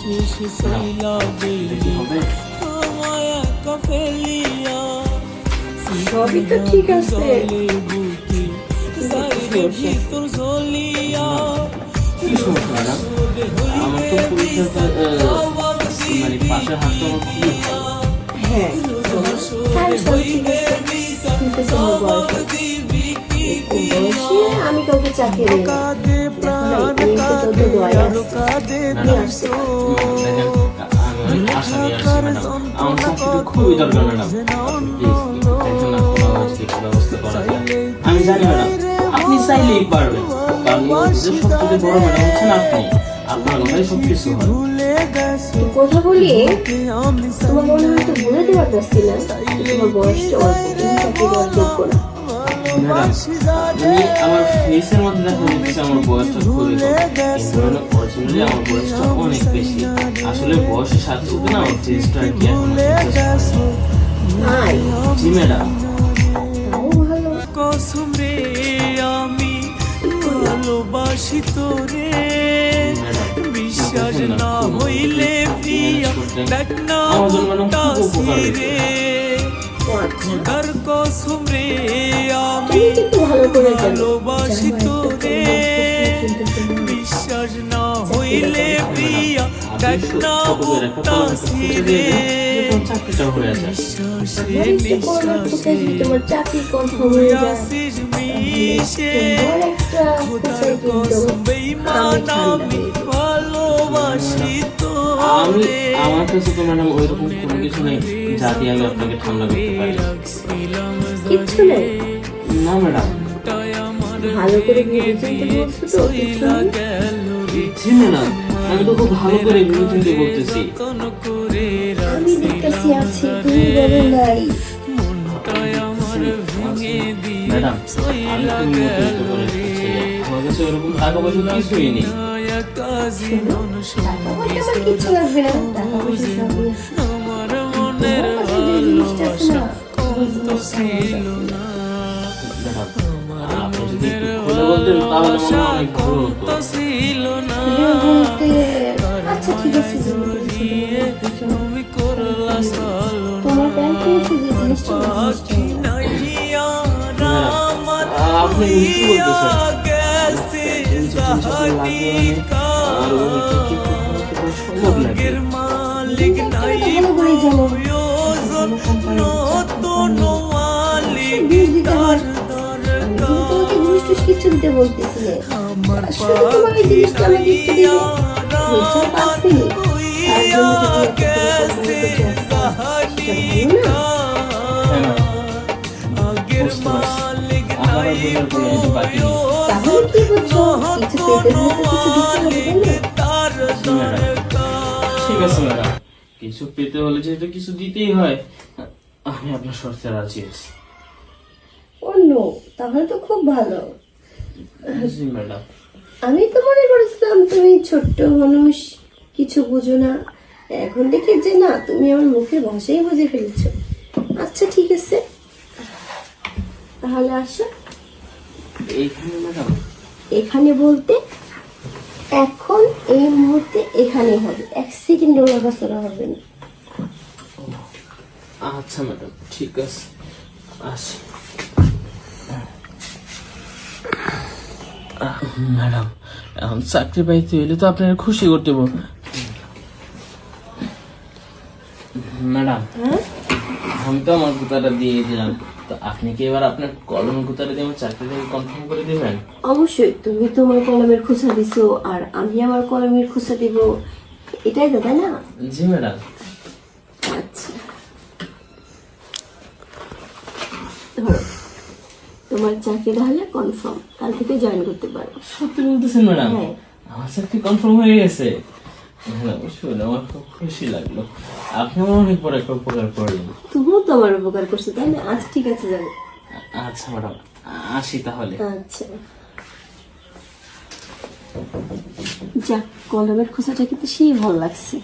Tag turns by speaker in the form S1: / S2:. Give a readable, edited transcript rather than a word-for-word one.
S1: সবই তো ঠিক আছে,
S2: কি সমস্যা ম্যাডাম? আমার তো পরীক্ষা মানে পাশের হাতটা আমার খুবই ভালো।
S1: হ্যাঁ সব ঠিক আছে, কিন্তু তোমার বয়সে আমি কাউকে চাকরি দিই না। তোদের দোয়াই আছে, নিয়ে আসতে পারো।
S2: দেখেন, আমি অনেক আশা নিয়ে আসছি ম্যাডাম। আমার চাকরিটা খুবই দরকার ম্যাডাম। আপনি প্লিজ দেখেন না কোনো একটু ব্যবস্থা করা যায়। আমি জানি ম্যাডাম আপনি চাইলেই পারবেন, কারণ সবচেয়ে বড় ম্যাডাম হচ্ছেন আপনি। আপনার কথাই সবকিছু হয়।
S1: কথা বলি তোমার মনে হয় তো বলে দেওয়ার পারছি না, তোমার বয়সটা অল্প, তুমি চাকরি দেওয়ার যোগ্য না।
S2: ম্যাডাম আপনি আমার ফেসের মধ্যে দেখা যাচ্ছে আমার বয়সটা খুবই কম, কিন্তু অরিজিনালি আমার বয়সটা অনেক বেশি। আসলে বয়সের সাথে সাথে না আমার ফেসটা আর কি এখন জি ম্যাডাম।
S1: তাও ভালো।
S3: আমি ভালোবাসি তোরে, বিশ্বাস না হইলে প্রিয়া দেখ না মনটা ছিঁড়ে। খোদার কসম রে আমি ভালোবাসি তোরে, বিশ্বাস না হইলে প্রিয়া দেখ না মনটা ছিঁড়ে।
S2: চাকরিটা হয়ে যায়।
S1: তোমার চাকরি কনফার্ম হয়ে যায়,
S3: খোদার কসম বেঈমান আমি ভালোবাসি তোরে।
S2: আমার কাছে তো ম্যাডাম ওইরকম কোনো কিছু নেই যাতে আমি আপনাকে ঠান্ডা করতে পারি।
S1: কিচ্ছু নেই
S2: না ম্যাডাম।
S1: ভালো করে ভেবে চিন্তে বলছো তো? কিছু নেই?
S2: জি ম্যাডাম, আমি তো খুব ভালো করে ভেবে চিন্তে বলতেছি।
S1: আমি দেখতেছি আছি, তুমি বলো নাই।
S2: ম্যাডাম আমি তো মোটেই তো করে ছেলে, আমার কাছে ওরকম টাকা পয়সা কিছুই নেই।
S1: টাকা পয়সা আমার কিচ্ছু লাগবে না, টাকা পয়সা সবই আছে। তোমার কাছে যে জিনিসটা আছে না, ওই জিনিসটা আমার কাছে নেই।
S2: ম্যাডাম আপনি যদি একটু খুলে বলতেন তাহলে আমার অনেক ভালো হতো।
S1: খুলে বলতে আচ্ছা ঠিক আছে, তোমার ব্যাংক পেয়েছে যে জিনিসটা, ওই জিনিসটা
S2: আপনি কি বলতেছেন? আর ওইটা কি সম্ভব লাগে?
S1: ভালো করে জানো, তোমাকে ঘুষ টুস কিছু দিতে বলতেছিলে, আসলে তোমার এই জিনিসটা আমাকে একটু দিলে হয়েছে 5 মিনিট, তার জন্য যদি একটা ভালো না।
S2: আমার বোনের কোনো কিছু বাকি নেই।
S1: তাহলে কি বুঝছো, কিছু পেতে হলে তো কিছু দিতে হবে, তাই না?
S2: জি ম্যাডাম, ঠিক আছে ম্যাডাম, কিছু পেতে হলে যেহেতু কিছু দিতেই হয়, আমি আপনার শর্তে রাজি আছি।
S1: অন্য তাহলে তো খুব ভালো।
S2: জি ম্যাডাম।
S1: আমি তো মনে করেছিলাম তুমি ছোট্ট মানুষ, কিছু বুঝো না, এখন দেখি যে না, তুমি আমার মুখের ভাষাই বুঝে ফেলেছো। আচ্ছা ঠিক আছে, তাহলে আসো।
S2: এইখানে ম্যাডাম?
S1: এখানে বলতে এখন এই মুহূর্তে এখানে হবে, 1 সেকেন্ড নড়াচড়া হবে না।
S2: আচ্ছা ম্যাডাম ঠিক আছে, আসি। ম্যাডাম এখন চাকরি পাইতে হইলে তো আপনার খুশি করতে হবে। ম্যাডাম আমি তো আমার গুতাটা দিয়ে দিলাম, তো আপনি কি এবার আপনার কলমের গুতাটা দিয়ে আমার চাকরিটাকে কনফার্ম করে দিবেন?
S1: অবশ্যই, তুমি তোমার কলমের খোঁচা দিছো আর আমি আমার কলমের খোঁচা দিব, এটাই তো, তাই না?
S2: জি ম্যাডাম।
S1: আচ্ছা ধরো, তোমার চাকরি তাহলে কনফার্ম, কাল থেকে জয়েন করতে পারো।
S2: সত্যি বলতেছেন ম্যাডাম?
S1: হ্যাঁ।
S2: আমার চাকরি কনফার্ম হয়ে গেছে ম্যাডাম, শুনে আমার খুব খুশি লাগলো। আপনি আমার অনেক বড় একটা উপকার করলেন।
S1: তুমিও তো আমার উপকার করছো, তাই না? আচ্ছা ঠিক আছে, যাবো।
S2: আচ্ছা ম্যাডাম, আসি তাহলে।
S1: আচ্ছা যাক, কলমের খোঁচাটা কিন্তু সেই ভালো লাগছে।